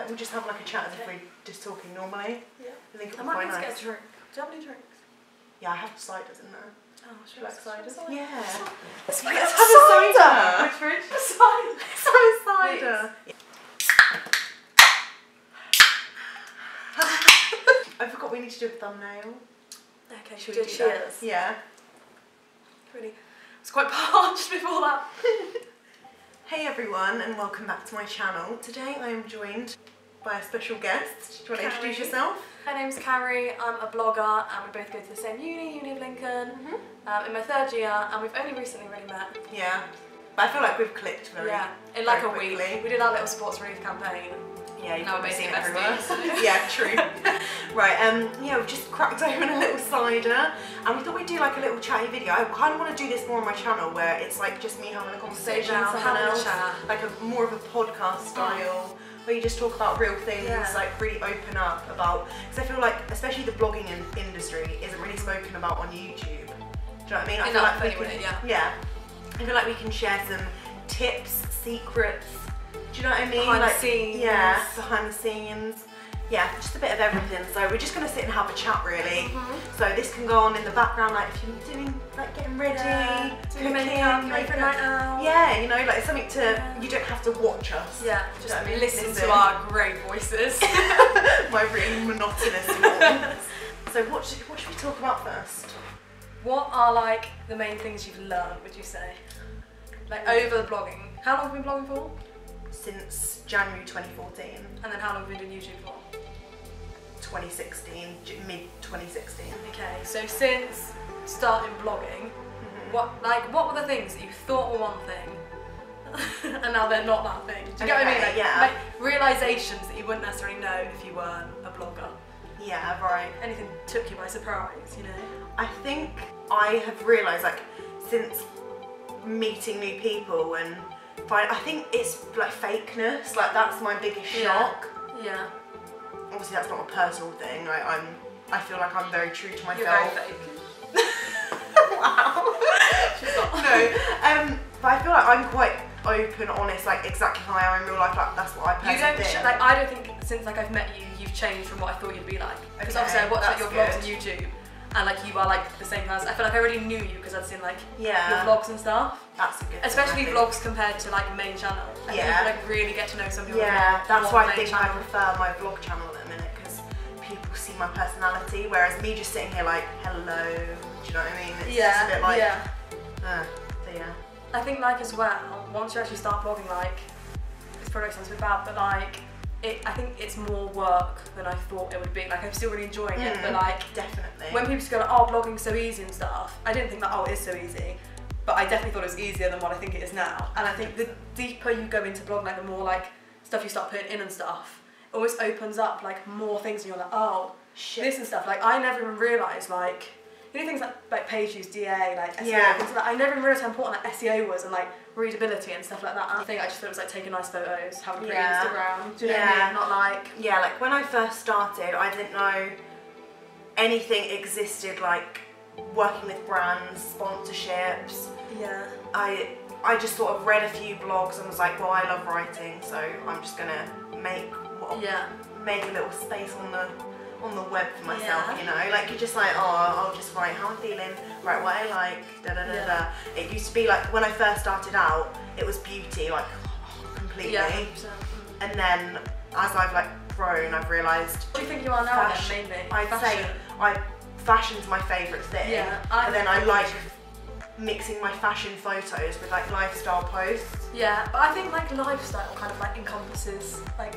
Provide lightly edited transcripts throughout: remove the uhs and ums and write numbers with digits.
we'll just have like a chat as if we're just talking normally. Yeah. I think it'll I be might quite need to nice. get a drink. Do you have any drinks? Yeah, I have ciders in there. Oh, Do you like ciders? Yeah. Let's have a cider! Which fridge? Cider. Let's have a cider! I forgot we need to do a thumbnail. Okay, Should we we do do cheers? that? Yeah. Really. It's quite parched before that. Hey everyone, and welcome back to my channel. Today I am joined by a special guest. Do you want to introduce yourself? My name's Carrie, I'm a blogger and we both go to the same uni of Lincoln, in my 3rd year, and we've only recently really met. Yeah. But I feel like we've clicked very in like a quickly. week. We did our little sports relief campaign. Yeah, you've Now we're probably seen it basically everywhere. Yeah, true. Right, yeah, we've just cracked open a little cider and we thought we'd do like a little chatty video. I kind of want to do this more on my channel where it's like just me having a conversation with someone else. Like more of a podcast style. Where you just talk about real things, like really open up about, because I feel like, especially the blogging industry isn't really spoken about on YouTube. Do you know what I mean? I feel like we can, I feel like we can share some tips, secrets, do you know what I mean? Behind the scenes. Yeah, behind the scenes. Yeah, just a bit of everything. So we're just going to sit and have a chat really. So this can go on in the background, like if you're doing, like getting ready, doing makeup, ready for a night out. Yeah, you know, like something to, you don't have to watch us. Yeah, just you know what I mean? listen to our great voices. My really monotonous voice. So what should we talk about first? What are like the main things you've learned, would you say? Like over the blogging. How long have you been blogging for? Since January 2014. And then how long have you been doing YouTube for? 2016, mid-2016. Okay, so since starting blogging, what were the things that you thought were one thing and now they're not that thing? Do you get what I mean? Like, yeah. like realisations that you wouldn't necessarily know if you weren't a blogger. Yeah, right. Anything took you by surprise, you know? I think I have realised, like, since meeting new people and I think it's like fakeness, like that's my biggest shock. Yeah. Obviously that's not a personal thing, I feel like I'm very true to myself. You're very fake. Wow. No, but I feel like I'm quite open, honest, like exactly how I am in real life, like that's what I personally think. Like I don't think since like I've met you, you've changed from what I thought you'd be like. Because obviously I watched like, your vlogs on YouTube. And like you are like the same person. I feel like I already knew you because I'd seen like your vlogs and stuff. That's a good thing, especially vlogs compared to like main channel. I think you like really get to know some people. Yeah, that's why I think I prefer my vlog channel at the minute, because people see my personality, whereas me just sitting here like, hello, do you know what I mean? It's just a bit like, so yeah. I think like as well, once you actually start vlogging, like, this product sounds a bit bad, but like, I think it's more work than I thought it would be. Like I'm still really enjoying it, but like definitely. When people just go like, oh, blogging's so easy and stuff, I didn't think that, oh, it is so easy. But I definitely thought it was easier than what I think it is now. And I think the deeper you go into blogging, like the more like stuff you start putting in and stuff, it always opens up like more things and you're like, oh, shit, this and stuff. Like I never even realised like, you know things like page views, DA, like SEO, things like that. I never even realised how important like SEO was and like readability and stuff like that. And I think I just thought it was like taking nice photos, having a pretty Instagram. Do you know what I mean? Not like like when I first started, I didn't know anything existed like working with brands, sponsorships. Yeah. I just sort of read a few blogs and was like, well, I love writing, so I'm just gonna make a little space on the web for myself, you know, like you're just like, oh, I'll just write how I'm feeling, write what I like, da da da da. It used to be like when I first started out, it was beauty, like completely, and then as I've like grown, I've realised. What do you think you are now then, mainly? I'd say fashion's my favourite thing, and then I like mixing my fashion photos with like lifestyle posts. Yeah, but I think like lifestyle kind of like encompasses like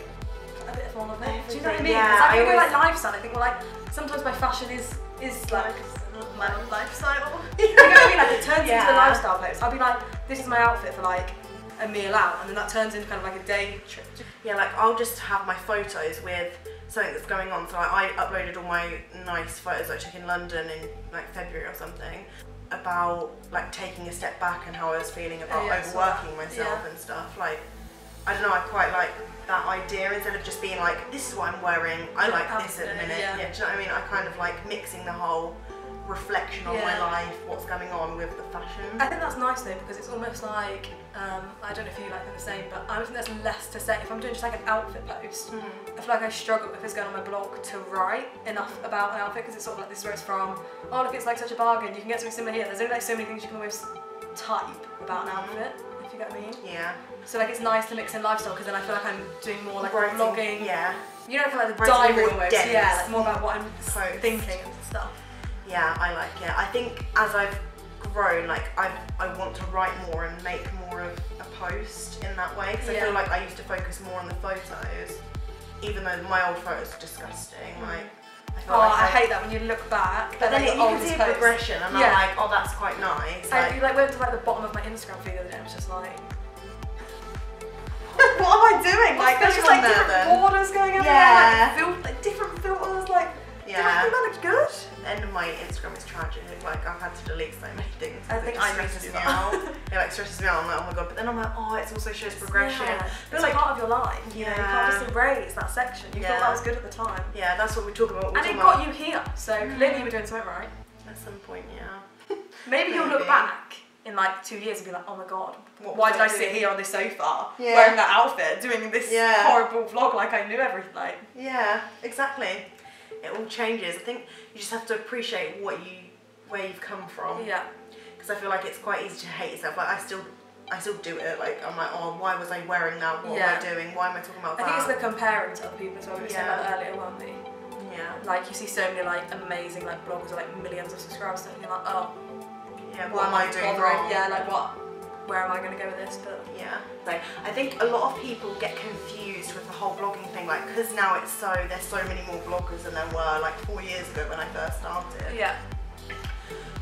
a bit of all of it. Do you know what I mean? Yeah, I think like lifestyle, I think well like sometimes my fashion is like my lifestyle. You know what I mean? Like it turns into a lifestyle post. I'll be like, this is my outfit for like a meal out, and then that turns into kind of like a day trip. Yeah, like I'll just have my photos with something that's going on. So like, I uploaded all my nice photos I took in London in like February or something, about like taking a step back and how I was feeling about overworking myself and stuff. Like, I don't know, I quite like that idea instead of just being like, this is what I'm wearing, I like this at the minute. Yeah, do you know what I mean? I kind of like mixing the whole reflection on my life, what's going on with the fashion. I think that's nice though, because it's almost like, I don't know if you like the same, but I think there's less to say. If I'm doing just like an outfit post, I feel like I struggle if it's going on my blog to write enough about an outfit, because it's sort of like, this is where it's from, oh look, it's like such a bargain, you can get something similar here. There's only like so many things you can almost type about an outfit, if you get what I mean. Yeah. So like it's nice to mix in lifestyle, because then I feel like I'm doing more like vlogging. Yeah. You know, like the diary almost. Dense. Yeah, like more about what I'm thinking and stuff. Yeah, I like it. I think as I've grown, like I want to write more and make more of a post in that way, because I feel like I used to focus more on the photos, even though my old photos are disgusting. Like, I hate that when you look back. But then you can see a progression, and I'm like, oh, that's quite nice. I like went to like the bottom of my Instagram feed the other day, and was just like, what am I doing? Like, there's just like different borders going everywhere, like different filters, like. Yeah. I think that looks good. The end of my Instagram is tragic. Like, I've had to delete so many things. I think I stresses me out. It like stresses me out. I'm like, oh my god. But then I'm like, oh, it also shows progression. Yeah. It's like part of your life. You know, you can't just erase that section. You thought that was good at the time. Yeah, that's what we talk about. And it got you here. So clearly you were doing something right. At some point, yeah. Maybe you'll look back in like 2 years and be like, oh my god, why did I sit here on this sofa wearing that outfit, doing this horrible vlog like I knew everything? Like. Yeah, exactly. It all changes. I think you just have to appreciate where you've come from. Yeah. Because I feel like it's quite easy to hate yourself. Like I still do it. Like I'm like, oh, why was I wearing that? What am I doing? Why am I talking about that? I think it's the comparing to other people as well. We were saying about earlier, weren't we? Yeah. Like you see so many like amazing like bloggers with like millions of subscribers, and you're like, oh. Yeah. What am I doing wrong? Yeah. Like what? Where am I going to go with this? But yeah. Like I think a lot of people get confused with the whole blogging thing, like because now there's so many more bloggers than there were like 4 years ago when I first started. Yeah.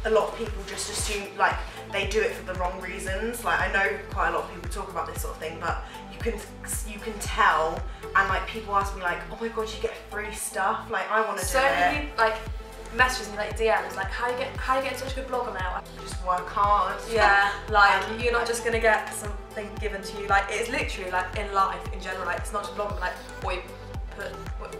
A lot of people just assume like they do it for the wrong reasons. Like I know quite a lot of people talk about this sort of thing, but you can tell, and like people ask me like, oh my god, you get free stuff. Like I want to do it. So many like messages me like DMs like, how you get such a good blogger now? Just work hard. Yeah, like you're not just gonna get something given to you. Like it's literally like in life in general. Like it's not just blogging. Like what you put, what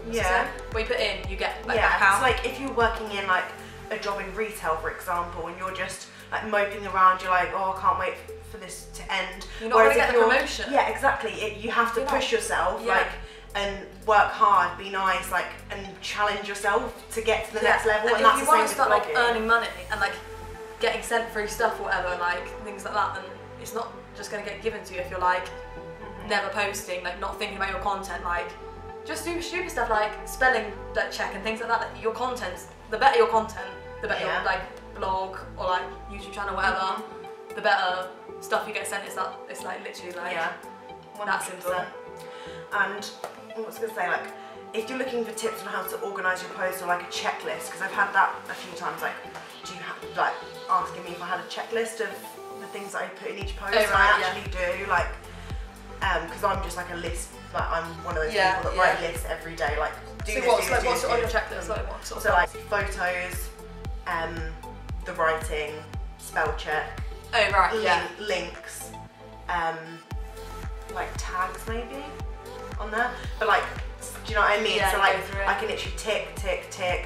you put in, you get like that count. It's like if you're working in like a job in retail, for example, and you're just like moping around, you're like, oh, I can't wait for this to end. You're not gonna get the promotion. Yeah, exactly. You have to push yourself, like, and work hard, be nice, like, and challenge yourself to get to the next level. And if you want to start like earning money and like getting sent free stuff or whatever, like things like that, then it's not just gonna get given to you if you're like never posting, like not thinking about your content, like just do stupid stuff like spelling check and things like that. Like your content, the better your content, the better your like blog or like YouTube channel, whatever, the better stuff you get sent. It's like literally like that simple. And what was I going to say, like, if you're looking for tips on how to organise your posts or like a checklist, because I've had that a few times, like, do you have, like, asking me if I had a checklist of the things that I put in each post, and I actually do, like, because I'm just like a list, like, I'm one of those people that write lists every day, like, what's on your checklist? Like, what sort of like, photos, the writing, spell check, links, like, tags maybe on there, but like, do you know what I mean? Yeah, so like, I can literally tick,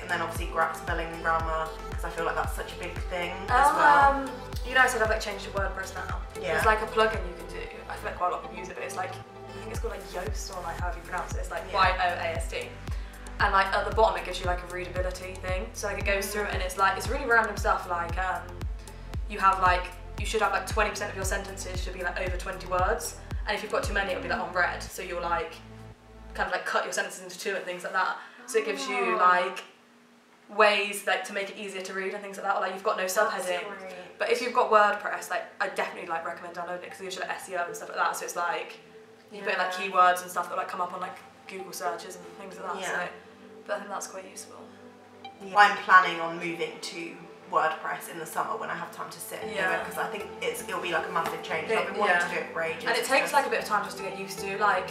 and then obviously spelling and grammar, because I feel like that's such a big thing as well. You know, I said I've like changed to WordPress now. Yeah. There's like a plugin you can do. I feel like quite a lot of people use it, but it's like, I think it's called like Yoast, or like however you pronounce it. It's like YOAST. And like at the bottom it gives you like a readability thing. So like it goes through and it's like, it's really random stuff, like you should have like 20% of your sentences should be like over 20 words. And if you've got too many, it'll be like on red. So you'll like kind of like cut your sentences into two and things like that. So it gives you like ways like to make it easier to read and things like that. Or like you've got no subheading. But if you've got WordPress, like I definitely like recommend downloading it, because it gives you like SEO and stuff like that. So it's like you put in like keywords and stuff that like come up on like Google searches and things like that. Yeah. So, but I think that's quite useful. Yeah. I'm planning on moving to WordPress in the summer when I have time to sit and do it, because I think it'll be like a massive change. I've been wanting to do it for ages. And it takes like a bit of time just to get used to. Like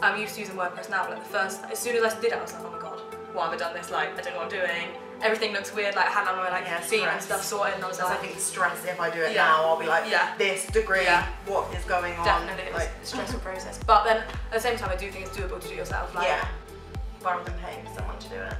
I'm used to using WordPress now, but like as soon as I did it, I was like, oh my god, why have I done this? Like I don't know what I'm doing. Everything looks weird. Like I had my like theme and stuff sorted, and I was like, I think stress. If I do it now, I'll be like, this degree, what is going on? Definitely, like, it's a stressful process. But then at the same time, I do think it's doable to do it yourself. Like, rather than paying someone to do it.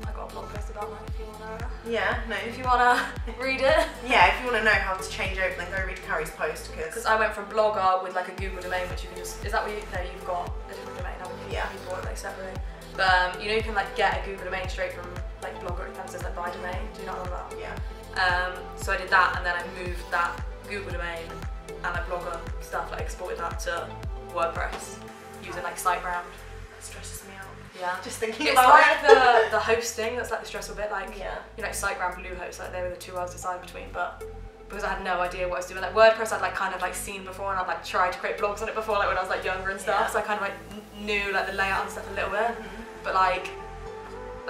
I got got a blog post about that if you wanna. Yeah, no. If you wanna read it. Yeah, if you wanna know how to change over, then go read Carrie's post because I went from Blogger with like a Google domain, which you can just. Is that what you? No, you've got a different domain, haven't you? Yeah. You bought it like separately. But you know you can like get a Google domain straight from like Blogger. It comes as like by domain. Do you know what I'm about? Yeah. So I did that, and then I moved that Google domain and like Blogger stuff, like exported that to WordPress using like SiteGround. That stresses me out. Yeah. Just thinking it's about like it. the hosting that's like the stressful bit. Like yeah. You know, SiteGround, Bluehost, like they were the two I was deciding between, but because I had no idea what I was doing. Like WordPress, I'd like kind of like seen before, and I'd like tried to create blogs on it before, like when I was like younger and stuff. Yeah. So I kind of like knew like the layout and stuff a little bit, but like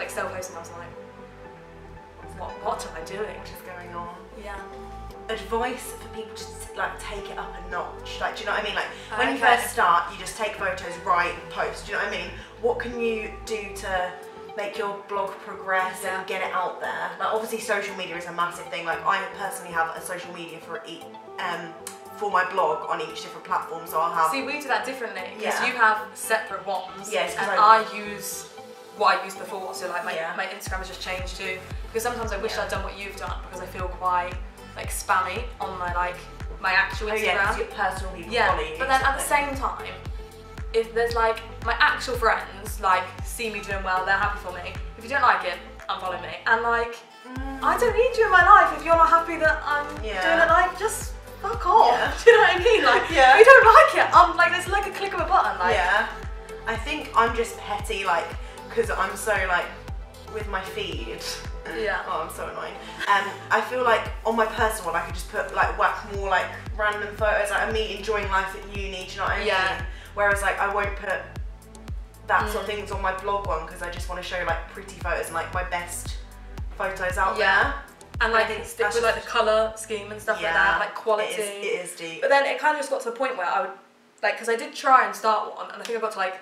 self-hosting, I was like, what am I doing? What is going on? Yeah. Advice for people to like take it up a notch. Like, do you know what I mean? Like when you first start, you just take photos, write, and post. Do you know what I mean? What can you do to make your blog progress and get it out there? Like obviously, social media is a massive thing. Like I personally have a social media for my blog on each different platform. So I'll have. See, we do that differently because you have separate ones. Yes, and I use what I used before. So like my Instagram has just changed too. Because sometimes I wish I'd done what you've done because I feel quite like spammy on my actual Instagram. Yeah, because your personal people follow you. But then at the same time, if there's like my actual friends like see me doing well, they're happy for me. If you don't like it, unfollow me. And like I don't need you in my life if you're not happy that I'm doing it. Like just fuck off. Yeah. Do you know what I mean? Like if you don't like it, I'm like it's like a click of a button. Like I think I'm just petty, like because I'm so like with my feed. Yeah. Oh, I'm so annoying. I feel like on my personal one, I could just put like whack more like random photos, like of me enjoying life at uni. Do you know what I mean? Whereas like I won't put that sort of things on my blog one because I just want to show like pretty photos and like my best photos out there. And like stick with like the colour scheme and stuff like that, like quality. It is deep. But then it kind of just got to the point where I would like, because I did try and start one, and I think I got to like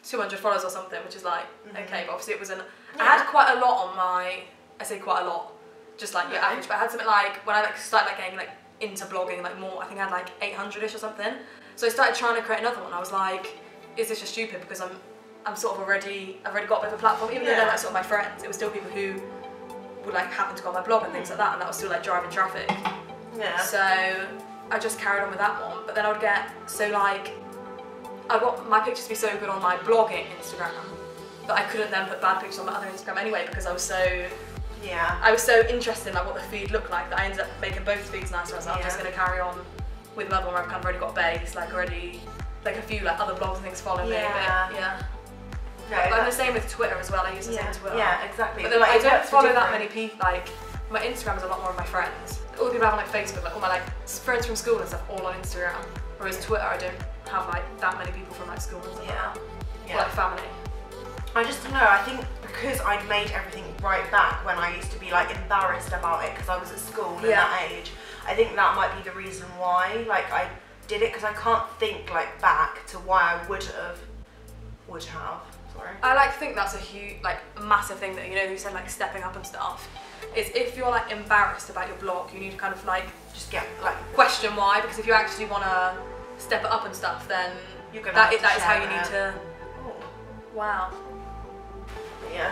200 followers or something, which is like okay, but obviously it was I had quite a lot on my. I say quite a lot, just like your average, but I had something like, when I like started like getting like into blogging like more, I think I had like 800-ish or something. So I started trying to create another one. I was like, is this just stupid? Because I'm sort of I've already got a bit of a platform, even though they're like sort of my friends, it was still people who would like happen to go on my blog and things like that, and that was still like driving traffic. Yeah. So I just carried on with that one, but then I would get, so like, I got my pictures to be so good on my blogging Instagram that I couldn't then put bad pictures on my other Instagram anyway, because I was so interested in like what the feed looked like that I ended up making both feeds nicer. I was like, I'm just going to carry on with another one where I've kind of already got a base, like already, like a few like other blogs and things following me. But, I'm the same with Twitter as well. I use the same Twitter. Yeah, exactly. But then like, I don't follow that many people. Like my Instagram is a lot more of my friends. All the people I have on like Facebook, like all my like friends from school and stuff, all on Instagram. Whereas Twitter, I don't have like that many people from like school and stuff. Or like family. I just don't know, I think because I'd made everything right back when I used to be like embarrassed about it because I was at school at that age, I think that might be the reason why like I did it, because I can't think like back to why I would have, sorry. I like think that's a huge, like massive thing that, you know, you said like stepping up and stuff, is if you're like embarrassed about your blog, you need to kind of like just get like question why, because if you actually want to step it up and stuff, then you're gonna that is how you need to. Wow.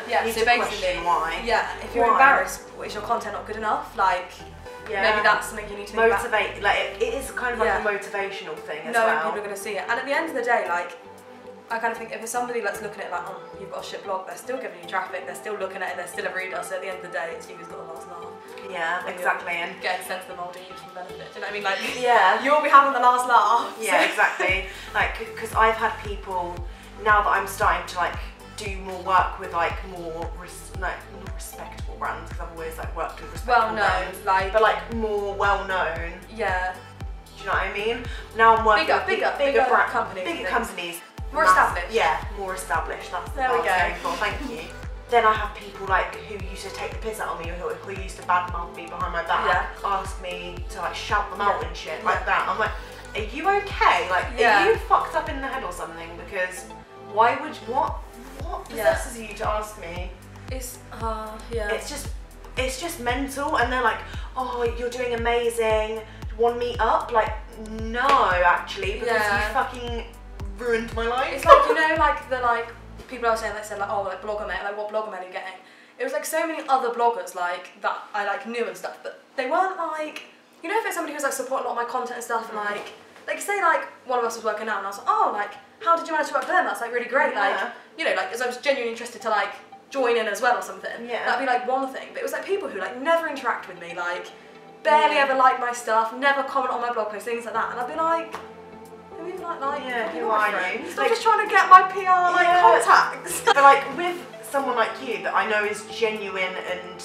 Yeah, so basically, why. Yeah, if you're embarrassed, is your content not good enough? Like, maybe that's something you need to motivate. Like, it is kind of like a motivational thing as well. Knowing people are going to see it, and at the end of the day, like, I kind of think if it's somebody that's looking at it like, oh, you've got a shit blog, they're still giving you traffic, they're still looking at it, they're still a reader. So at the end of the day, it's you who's got the last laugh. Yeah, exactly. And getting sent to the mould and you from benefit. Do you know what I mean? Like, you'll be having the last laugh. Yeah, exactly. Like, because I've had people now that I'm starting to like do more work with like more not respectable brands, because I've always like worked with respectable brands, but like more well-known. Yeah. Do you know what I mean? Now I'm working with bigger companies. Bigger companies. More established. Yeah, more established. That's there we go. For. Thank you. Then I have people like who used to take the piss out of me, who used to badmouth me behind my back, ask me to like shout them out and shit like that. I'm like, are you okay? Like, are you fucked up in the head or something? Because why would what possesses you to ask me? It's it's just mental. And they're like, oh, you're doing amazing. Want me up? Like, no, actually, because you fucking ruined my life. It's like, you know, like the people I was saying, like said like, oh, like blogger men, like what blogger men are you getting? it was like so many other bloggers like that I like knew and stuff, but they weren't like, you know, if it's somebody who's like supporting a lot of my content and stuff, and like say like one of us was working out and I was like, oh, like how did you manage to work for them? That's like really great. Like, you know, like, because I was genuinely interested to like join in as well or something. That'd be like one thing. But it was like people who like never interact with me, like barely ever like my stuff, never comment on my blog posts, things like that. And I'd be like, who even like who are you? Stop just trying to get my PR like contacts. But like with someone like you that I know is genuine and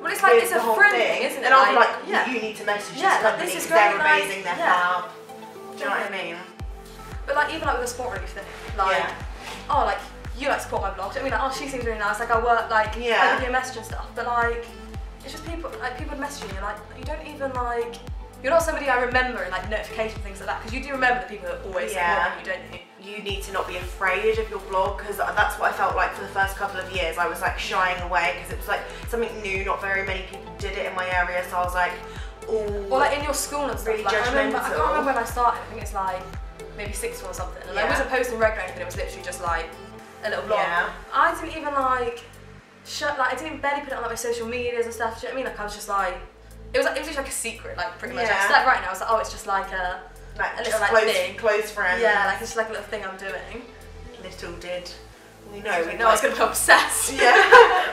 well, it's like it's a friend thing, isn't it? And I'll be like, you need to message this company this is because great, they're amazing, they're fab. Do you know what I mean? But like even like with the sport relief thing, like oh like you like support my blog. Do you know what I mean? Like, oh, she seems really nice. Like I work like I give you a message and stuff. But like it's just people like people messaging you like you don't even like you're not somebody I remember in like notification things like that, because you do remember the people that always support you, don't you? You need to not be afraid of your blog, because that's what I felt like for the first couple of years. I was like shying away because it was like something new, not very many people did it in my area, so I was like, oh. Or like in your school and stuff, really like, judgmental. I can't remember when I started, I think it's like maybe 6th or something, and I wasn't posting regularly, but it was literally just like a little blog. I didn't even like, I didn't barely put it on like my social medias and stuff, do you know what I mean? Like I was just like, it was just like a secret, like pretty much. Like, like right now, I was like, oh, it's just like a little like thing. Close friends. Yeah, like it's just like a little thing I'm doing. Little did we know. I was going to be obsessed. Yeah,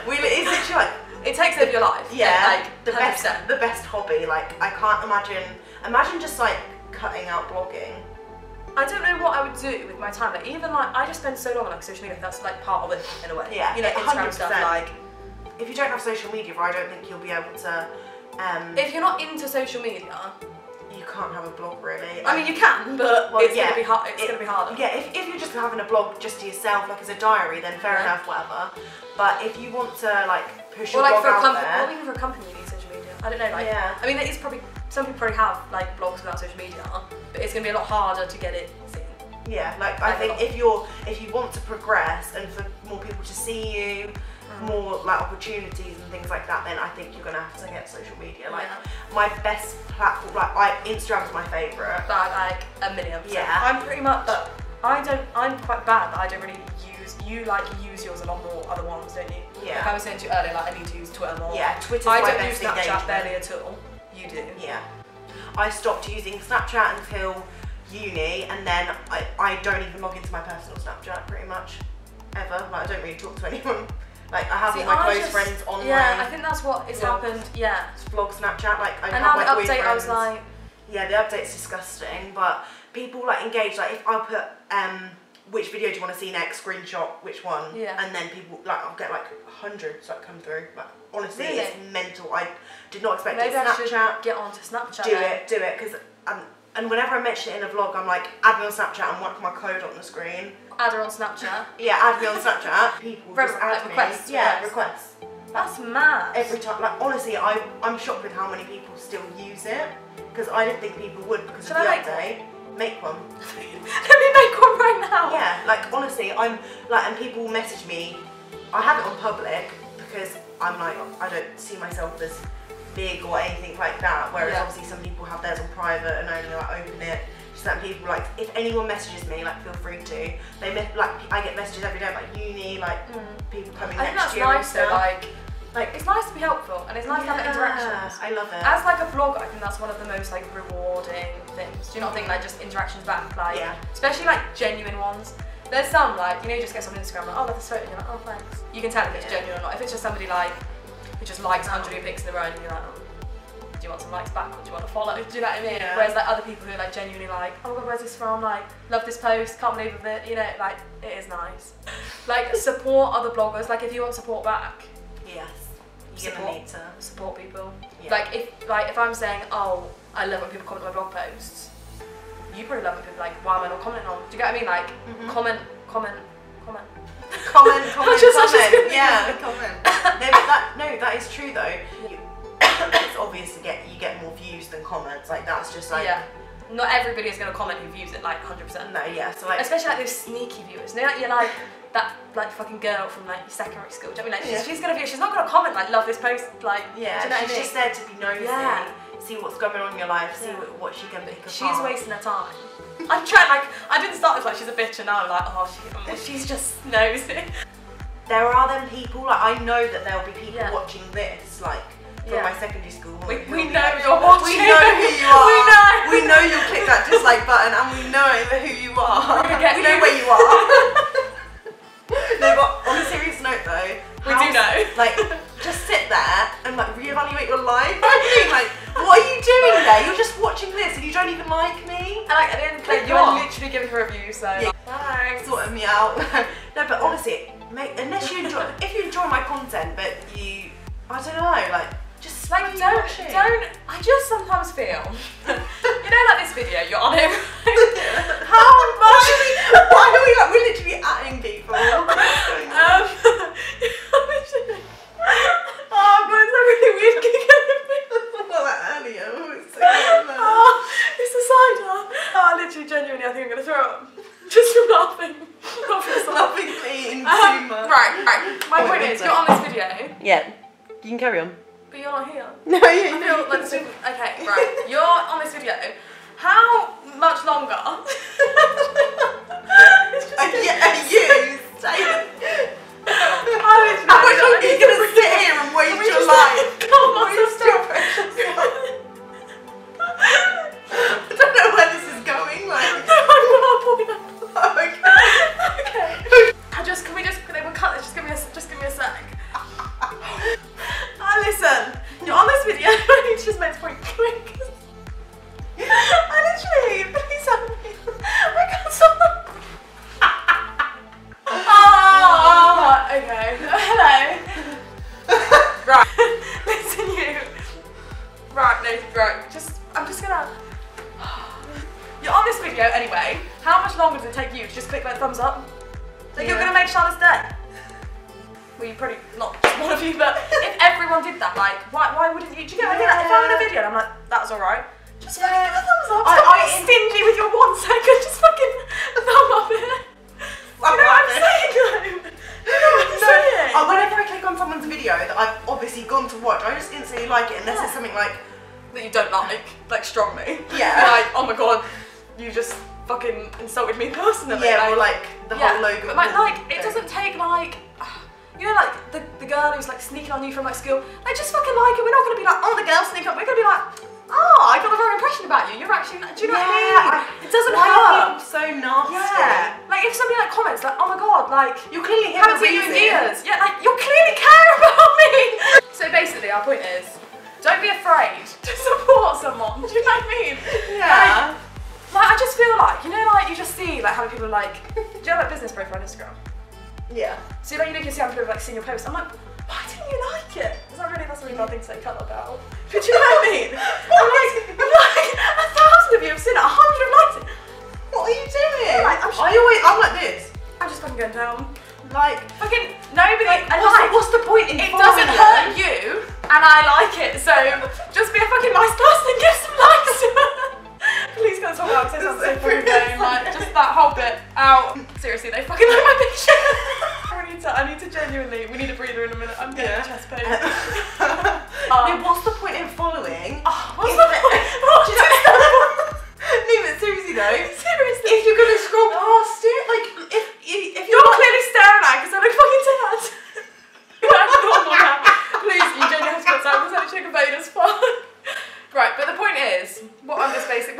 it's literally like it takes over your life. Yeah, like the best hobby. Like I can't imagine just like cutting out blogging. I don't know what I would do with my time. Like even like I just spend so long on like social media. That's like part of it in a way. Yeah, you know, Instagram 100%. stuff. Like if you don't have social media, I don't think you'll be able to. If you're not into social media, you can't have a blog really. I mean, you can, but it's gonna be hard. It's gonna be harder. Yeah, if you're just having a blog just to yourself, like as a diary, then fair enough, whatever. But if you want to like push your blog out there, or even for a company, you need social media. I don't know. Like, I mean, it's probably some people probably have like blogs without social media, but it's gonna be a lot harder to get it seen. Yeah, like I think if you want to progress and for more people to see you, more like opportunities and things like that, then I think you're gonna have to get social media. Like my best platform, like Instagram's my favourite. But like a million %. Yeah. I'm pretty much. I'm quite bad, but I don't really use. You like use yours a lot more. Other ones, don't you? Yeah. Like I was saying to you earlier, like I need to use Twitter more. Yeah, Twitter's my I don't best use Snapchat engagement. barely at all. You do. Yeah. I stopped using Snapchat until uni, and then I don't even log into my personal Snapchat pretty much ever. Like I don't really talk to anyone. Like I have all my close friends on I think that's what has happened. Yeah. Vlog Snapchat, like I and have now like the update, I was like, yeah, the update's disgusting. But people like engage. Like if I put which video do you want to see next, screenshot which one, and then people like I'll get like hundreds that come through. Like honestly, it's mental. I did not expect it. Snapchat. I should get onto Snapchat. Do it, because and whenever I mention it in a vlog, I'm like, add me on Snapchat and whack my code on the screen. Add her on Snapchat. Yeah, add me on Snapchat. People just add me. Requests. Yeah, requests. That's mad. Every time, like honestly, I'm shocked with how many people still use it, because I didn't think people would because of the update. Make one. Let me make one right now. Yeah, like honestly, I'm like, and people message me. I have it on public because I'm like, I don't see myself as big or anything like that. Whereas obviously some people have theirs on private and only like open it. Certain people, like if anyone messages me, like feel free to. I get messages every day about uni, like people coming next year. I think that's nice though. Like it's nice to be helpful and it's nice to have interactions. I love it. As like a blogger, I think that's one of the most like rewarding things. Do you not think like just interactions back, like especially like genuine ones? There's some like, you know, you just get some on Instagram like, oh, love this photo, and you're like, oh thanks. You can tell if it's genuine or not. If it's just somebody like who just likes 100 pics in a row and you're like, oh, do you want some likes back or do you want to follow? Do you know what I mean? Whereas like other people who are like genuinely like, oh my god, where's this from? Like, love this post, can't believe it, you know, like it is nice. Like support other bloggers, like if you want support back. Yes. You're gonna need to support people. Yeah. Like if I'm saying, oh, I love when people comment on my blog posts, you probably love when people like, why am I not commenting on? Do you get what I mean? Like comment. Yeah, comment. No, that is true though. It's obvious to you get more views than comments. Like that's just like not everybody is gonna comment who views it like 100%. No, yeah. So like especially like those sneaky viewers. You know, like you're like that like fucking girl from like secondary school. Do you know what I mean? Like she's gonna view. She's not gonna comment like love this post. Like do you know what I mean? Just there to be nosy. See what's going on in your life. See what she can pick apart. She's wasting her time. I'm trying, like, I didn't start as like she's a bitch and now I'm like, oh, she's just nosy. there are them people, like I know that there'll be people watching this, like from my secondary school. We know you're watching. We know who you are. We know you'll click that dislike button, and we know who you are. We know where you are. No, but on a serious note though, we do know. Like, just sit there and like reevaluate your life. Like, what are you doing there? You're just watching this and you don't even like me. And like at the end of the day, you're literally giving her a review, so thanks. Sorting me out. No, but honestly, unless you enjoy, if you enjoy my content, but you, I don't know, like, just like don't. I just sometimes feel, you know, like this video, you're on it. How much? Why are we like? We're literally atting people. Oh god, it's a really weird gig. Well, like earlier, it's so it's a cider. Oh, literally, genuinely, I think I'm gonna throw up just from laughing. Laughing being too much. Right. My point is, you're on this video. Yeah, you can carry on. But you're not here. No, I feel like this. Okay, right. You're on this video. How much longer? You stay. How much longer are you gonna sit here and waste your life? Waste your precious life. I don't know where this is going. Like, okay. Can we cut this? Just give me a sec. Listen, you're on this video. I need to just make this point quick. I literally, please help me. I can't stop. Okay. Hello. Right. Listen, you. Right. I'm just gonna. You're on this video anyway. How much longer does it take you to just click that thumbs up? Like you're gonna make Charlotte's day. Well, you probably not just one of you, but if everyone did that, like, why wouldn't you? Do you get what I mean? Like, if I'm in a video and I'm like, that's alright. Just fucking give a thumbs up. Stop being stingy with your 1 second. Just fucking thumb up it. You know what I'm saying though? You know what I'm saying? Whenever I click on someone's video that I've obviously gone to watch, I just instantly like it unless it's something like that you don't like strongly. Yeah. Like, oh my god, you just fucking insulted me personally. Yeah, or like the whole logo. But like, it doesn't take like. You know, like the girl who's like sneaking on you from like school. Like, just fucking like it. We're not gonna be like, oh, the girl sneak up. We're gonna be like, oh, I got the wrong impression about you. You're actually, do you know what I mean? It doesn't hurt. So nasty. Yeah. Like if somebody like comments like, oh my god, like you're clearly haven't seen you in years. Yeah, like you clearly care about me. So basically, our point is, don't be afraid to support someone. Do you know what I mean? Yeah. Like I just feel like, you know, like you just see like how many people are like, do you have like business profile on Instagram? Yeah. So like you can see how people have like seen your post. I'm like, why didn't you like it? That's a really bad thing to say, cut that out. But you know what I mean? I'm like 1,000 of you have seen it, 100 have liked it. What are you doing? Like, I'm like this. I'm just fucking going down. Like fucking nobody. Like, what's the point in it doesn't hurt you, and I like it. So just be a fucking nice person and give some likes to it. Please go talk about it. It sounds so fucking lame. Like just that whole bit out. Seriously, they fucking like my picture. I need to genuinely. We need a breather in a minute. I'm getting chest pain. What's the point in following? What's the point? No, but seriously though. Seriously. If you're gonna scroll past it, like if you're clearly staring at it because I look fucking sad. Please, you don't have to go outside. We're such a bonus fun. Right, but the point is, what we're basically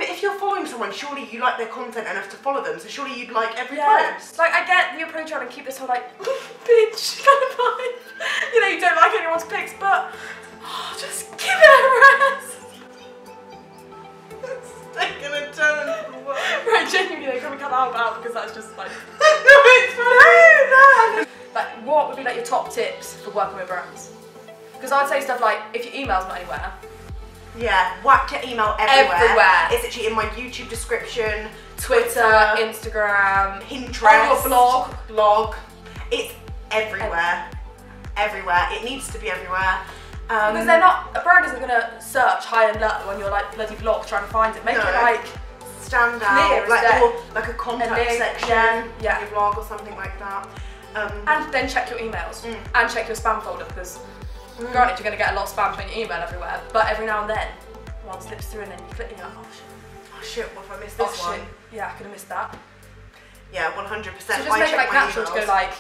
if you're following someone, surely you like their content enough to follow them, so surely you'd like every post. Like, I get the approach trying to keep this whole, like, bitch kind of vibe. You know, you don't like anyone's pics, but just give it a rest. It's taking a turn for what? Right, genuinely, can we cut that out because that's just, like... No, it's fine. No. Like, what would be, like, your top tips for working with brands? Because I would say stuff like, if your email's not anywhere. Yeah, whack your email everywhere. It's actually in my YouTube description, Twitter, Instagram, Pinterest, your blog. It's everywhere. Everywhere. It needs to be everywhere. Because they're not, a brand isn't going to search high and low on your like bloody blog trying to find it. Make it like stand out, like a contact section, your blog or something like that. And then check your emails and check your spam folder because granted, you're going to get a lot of spam from your email everywhere, but every now and then, one slips through and then you click and you're like, oh shit, what if I missed this one? Shit. Yeah, I could have missed that. Yeah, 100%. So just make it like natural to go like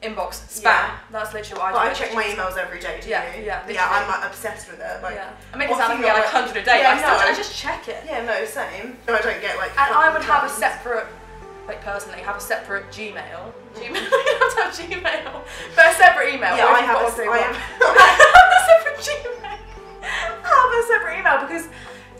inbox, spam. Yeah. That's literally what I do. But I check my emails every day, do you? Yeah, I'm like obsessed with it. Like, yeah. I make it sound like we get like 100 a day. Yeah, I just check it. Yeah, no, same. No, I don't get like. And I would have a separate, like personally, have a separate Gmail. You have to have Gmail, but a separate email. Yeah, I have a separate Gmail. Have a separate email because,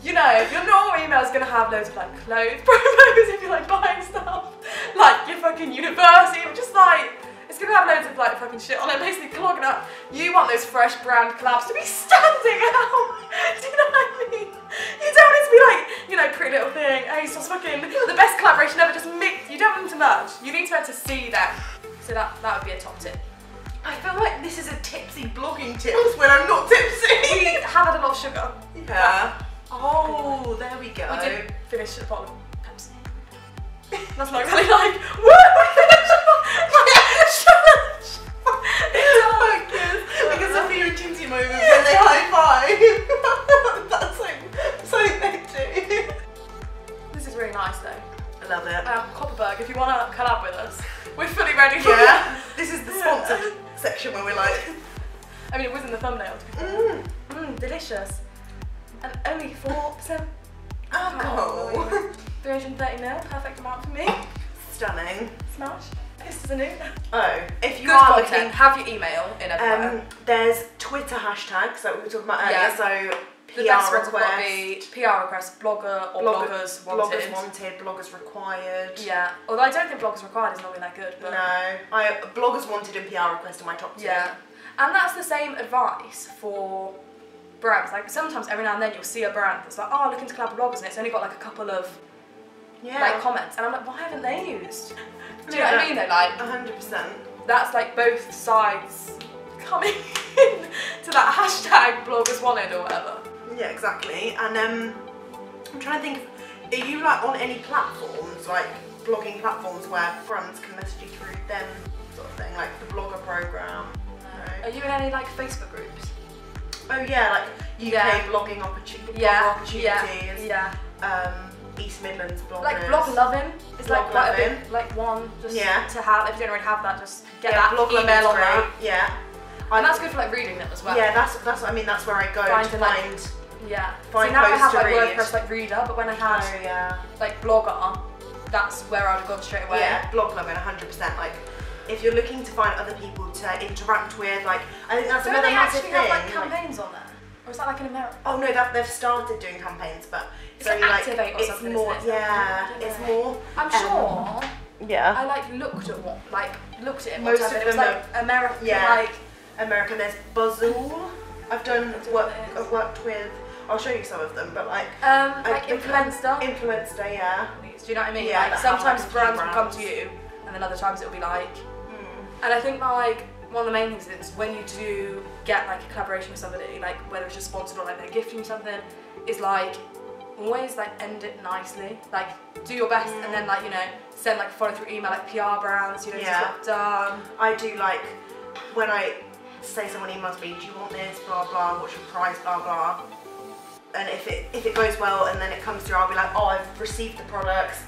you know, your normal email is going to have loads of like clothes promos if you're like buying stuff, like your fucking university, just like, it's going to have loads of like fucking shit on it, basically clogging up. You want those fresh brand collabs to be standing out. Do you know what I mean? You don't want it to be like, you know, Pretty Little Thing, ASOS fucking, the best collaboration ever, just mix. You don't want them to merge. You need to be able to see them. So that would be a top tip. I feel like this is a tipsy blogging tips when I'm not tipsy. We have had a lot of sugar. Yeah. Oh, there we go. We did finish a bottle of Pepsi. That's not really like, woo! Because of the intimacy moment when they high five. That's like something they do. This is really nice though. I love it. Copperberg, if you want to collab with us, we're fully ready for you. This is the sponsored section where we're like. I mean, it was in the thumbnail to be delicious. And only 4% alcohol. 330ml, perfect amount for me. Stunning. Smash. This is a new. Oh, if you Good are content, looking, have your email in everywhere. There's Twitter hashtags that we were talking about earlier. So the best ones have got to be PR requests, blogger or bloggers wanted. Bloggers wanted, bloggers required. Yeah, although I don't think bloggers required is normally that good. But no, bloggers wanted and PR request are my top two. Yeah, and that's the same advice for brands. Like sometimes every now and then you'll see a brand that's like, oh, looking to collab with bloggers, and it's only got like a couple of like comments, and I'm like, why haven't they used? Do you know what I mean though? Like 100%. That's like both sides coming in to that hashtag bloggers wanted or whatever. Yeah, exactly. And I'm trying to think, are you like on any platforms, like blogging platforms where brands can message you through them sort of thing, like the blogger program? No. Are you in any like Facebook groups? Oh yeah, like UK blogging opportunities. Yeah. East Midlands bloggers. Like blog loving is like quite a big, like one just to have. If you don't already have that, just get that blog email on that. Yeah. And that's good for like reading them as well. Yeah, that's I mean that's where I go to find. So now I have like WordPress like reader, but when I had like Blogger, that's where I would have gone straight away. Yeah, blog loving 100%. Like if you're looking to find other people to interact with, like I think that's another massive thing. Do they actually have like campaigns on there? Or is that like in America? Oh no, they've started doing campaigns, but it's like Activate or something. More, it's more. I'm sure. Yeah. I like looked at it. Most of them it was like American, like American. There's Buzzle. I've worked with. I'll show you some of them, but like Influencer. Influencer, yeah. Do you know what I mean? Yeah. Like sometimes brands will come to you, and then other times it'll be like. And I think like one of the main things is when you do get like a collaboration with somebody, like whether it's just sponsored or like they're gifting you something, is like always like end it nicely. Like do your best and then like, you know, send like follow through email like PR brands, you know, just get done. I do like when I say someone emails me, do you want this, blah blah, what's your price, blah blah. And if it goes well and then it comes through, I'll be like, oh, I've received the products.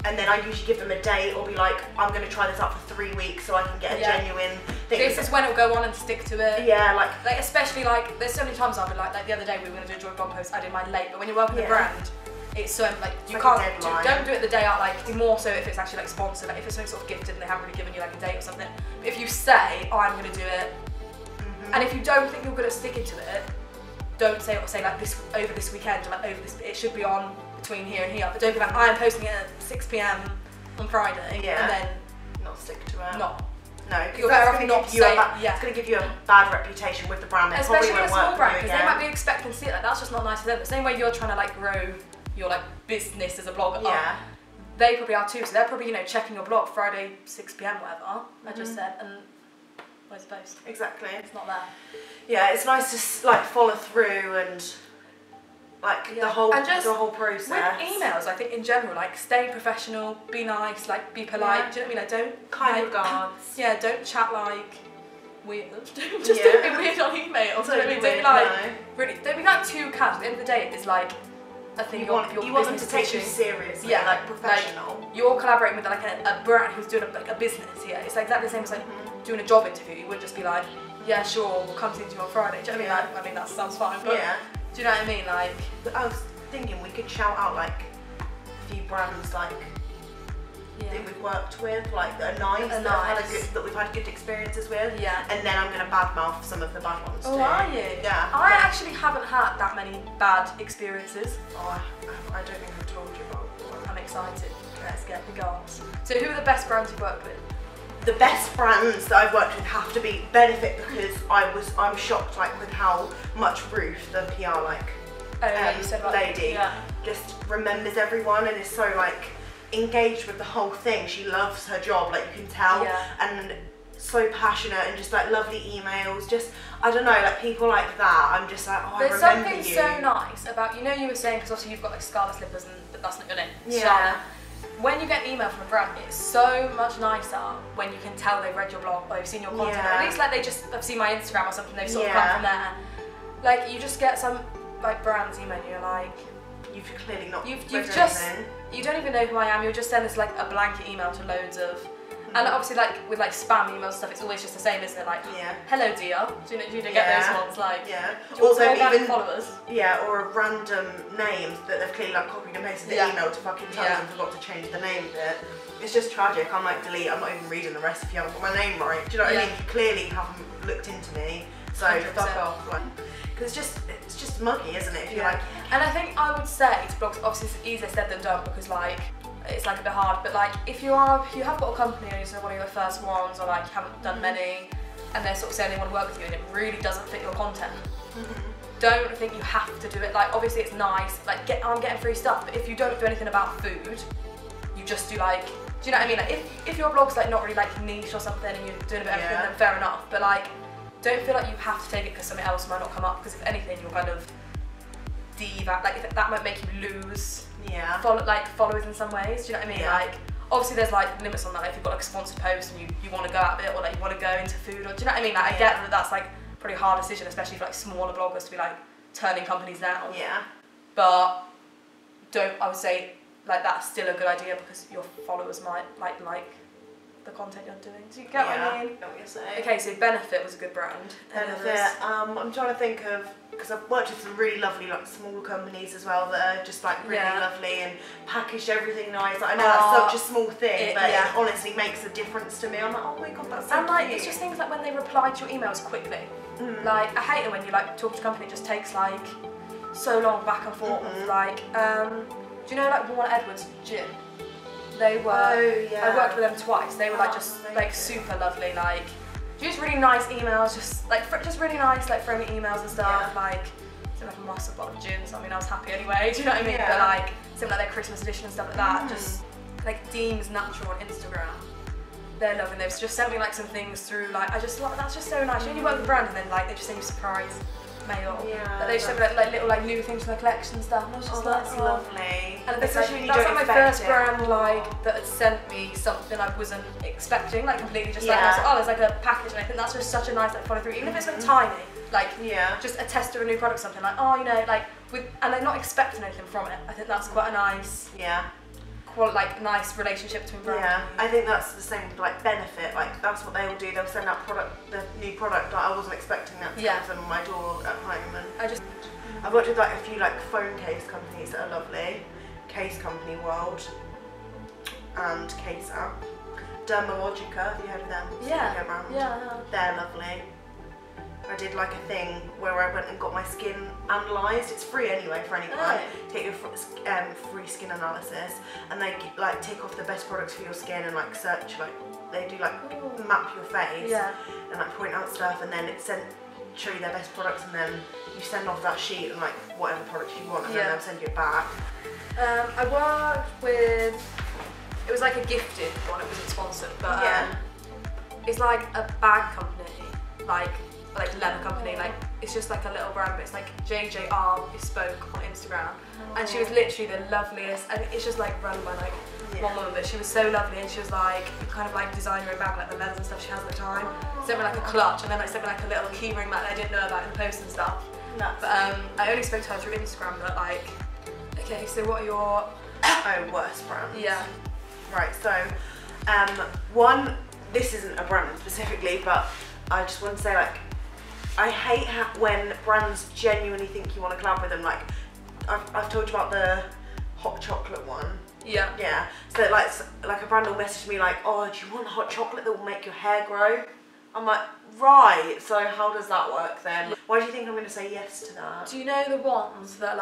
And then I usually give them a date or be like, I'm going to try this out for 3 weeks so I can get a genuine thing. This is when it'll go on and stick to it. Yeah, like especially like, there's so many times I'll be like the other day we were going to do a joint blog post, I did mine late, but when you're working with a brand, it's so like, you can't, don't do it the day out, like more so if it's actually like sponsored, like if it's something sort of gifted and they haven't really given you like a date or something. But if you say, oh, I'm going to do it, and if you don't think you're good at sticking to it, don't say like this over this weekend or like over this, it should be on between here and here, but don't be like, I'm posting it at 6 PM on Friday, and then not stick to it. No, because that's going to give you it's going to give you a bad reputation with the brand. They especially probably with a won't small work brand, because they might be expecting to see it. Like that's just not nice for them. The same way you're trying to like grow your like business as a blogger. They probably are too. So they're probably, you know, checking your blog Friday 6 PM whatever I just said, and where's the post? Exactly. It's not there. Yeah, it's nice to like follow through and like the whole process. With emails, I think in general, like stay professional, be nice, like be polite. Do you know what I mean? Like don't kind regards. Yeah, don't chat like weird. Don't be weird on email. Do you know what I mean? Don't be like really. Don't be like too casual. At the end of the day, it's like I think you want them to take you seriously, like professional. Like, you're collaborating with like a brand who's doing like a business here. It's like exactly the same as like doing a job interview. You wouldn't just be like, yeah, sure, we'll come to you on Friday. Do you know what I mean? Like, I mean, that sounds fine, but do you know what I mean? Like, I was thinking we could shout out like a few brands like that we've worked with, like that are nice, that we've had good experiences with. And then I'm gonna badmouth some of the bad ones too. Oh, are you? Yeah. I actually haven't had that many bad experiences. Oh, I don't think I've told you about one. I'm excited. Let's get the goals. So who are the best brands you've worked with? The best brands that I've worked with have to be Benefit, because I'm shocked like with how much Ruth, the PR you said about lady, just remembers everyone and is so like engaged with the whole thing. She loves her job, like you can tell, and so passionate and just like lovely emails. Just, I don't know, like people like that. I'm just like, oh, There's I remember something you. so nice about, you know, you were saying, because obviously you've got like Scarlet Slippers, but that's not your name. Charlotte. When you get an email from a brand, it's so much nicer when you can tell they've read your blog or they've seen your content. Or at least like they just have seen my Instagram or something, they've sort of come from there. Like you just get some like brands email you like, you've clearly not you've just anything. You don't even know who I am, you'll just send this like a blanket email to loads of, and obviously like with like spam emails and stuff, it's always just the same, isn't it? Like, hello dear, do you get those ones? Like, do you want some organic followers? Or a random name that they've clearly like copied and pasted the email to fucking tell them and forgot to change the name bit. It's just tragic. I'm like, delete, I'm not even reading the rest if you haven't got my name right. Do you know what I mean? You clearly haven't looked into me, so 100%. fuck off. Like, because it's just muggy, isn't it? If you're like, and I think I would say to blogs, obviously it's easier said than done, because like it's like a bit hard, but like if you have got a company and you're one of your first ones, or like you haven't done many, and they're sort of saying they want to work with you and it really doesn't fit your content, don't think you have to do it. Like obviously it's nice, like I'm getting free stuff, but if you don't do anything about food, you just do like, do you know what I mean? Like if your blog's like not really like niche or something and you're doing a bit of everything, then fair enough, but like don't feel like you have to take it because something else might not come up, because if anything you're kind of like that might make you lose followers in some ways. Do you know what I mean? Like obviously there's like limits on that. Like, if you've got like a sponsored post and you want to go out a bit, or like you want to go into food, or do you know what I mean? Like I get that that's like a pretty hard decision, especially for like smaller bloggers to be like turning companies down. But I would say like that's still a good idea, because your followers might like the content you're doing. Do you get what I mean? I know what you're saying. Okay, so Benefit was a good brand. Benefit. I'm trying to think of, because I've worked with some really lovely like small companies as well that are just like really lovely and packaged everything nice. Like, I know that's such a small thing, but it honestly makes a difference to me. I'm like, oh my god, that's so and like cute. it's just things like when they reply to your emails quickly. Like I hate it when you like talk to a company, it just takes like so long back and forth. Like do you know like Warner Edwards Gin? They were, I worked with them twice. They were like just like super lovely, like just really nice emails, just really nice like friendly emails and stuff. Like something like a massive bottle of gin, so I mean I was happy anyway. Do you know what I mean? But like something like their Christmas edition and stuff like that. Just like Deems Natural on Instagram. They're loving. They've just sent me like some things through. Like I just like that's just so nice. You know, you work with a brand and then like they just send you surprise mail. Like, they just sent me like little like new things from their collection and stuff. And I was just like, that's lovely. And especially when you don't expect it. That's like my first brand like that had sent me something I wasn't expecting. Like completely just like I was like, oh, there's like a package, and I think that's just such a nice like follow through. Even if it's like tiny, like just a test of a new product, something like oh you know like and they're not expecting anything from it. I think that's quite a nice like nice relationship between brands. I think that's the same with like Benefit. Like that's what they will do. They'll send out the new product. Like, I wasn't expecting that to come from my door at home. And I've worked with like a few like phone case companies that are lovely. Case Company World and Case App. Dermalogica, have you heard of them? They're lovely. I did like a thing where I went and got my skin analysed. It's free anyway for anyone. Take your free skin analysis, and they like tick off the best products for your skin and like search, like they do like map your face and like point out stuff, and then it show you their best products, and then you send off that sheet and like whatever products you want, and then they'll send you it back. I worked with, it was like a gifted one, it wasn't sponsored, but it's like a bag company, like leather company, like it's just like a little brand, but it's like JJR Bespoke on Instagram, and she was literally the loveliest, and it's just like run by like one woman, but she was so lovely, and she was like, you kind of like design your own bag, like the leathers and stuff she has at the time. Sent me like a clutch, and then like sent me like a little key ring that I didn't know about in the post and stuff. But I only spoke to her through Instagram, but like Okay, so what are your... Oh, worst brands? Yeah. Right, so, one, this isn't a brand specifically, but I just want to say, like, I hate when brands genuinely think you want to collab with them. Like, I've told you about the hot chocolate one. Yeah. Yeah. So like a brand will message me like, oh, do you want hot chocolate that will make your hair grow? I'm like, right. So how does that work then? Why do you think I'm going to say yes to that? Do you know the ones that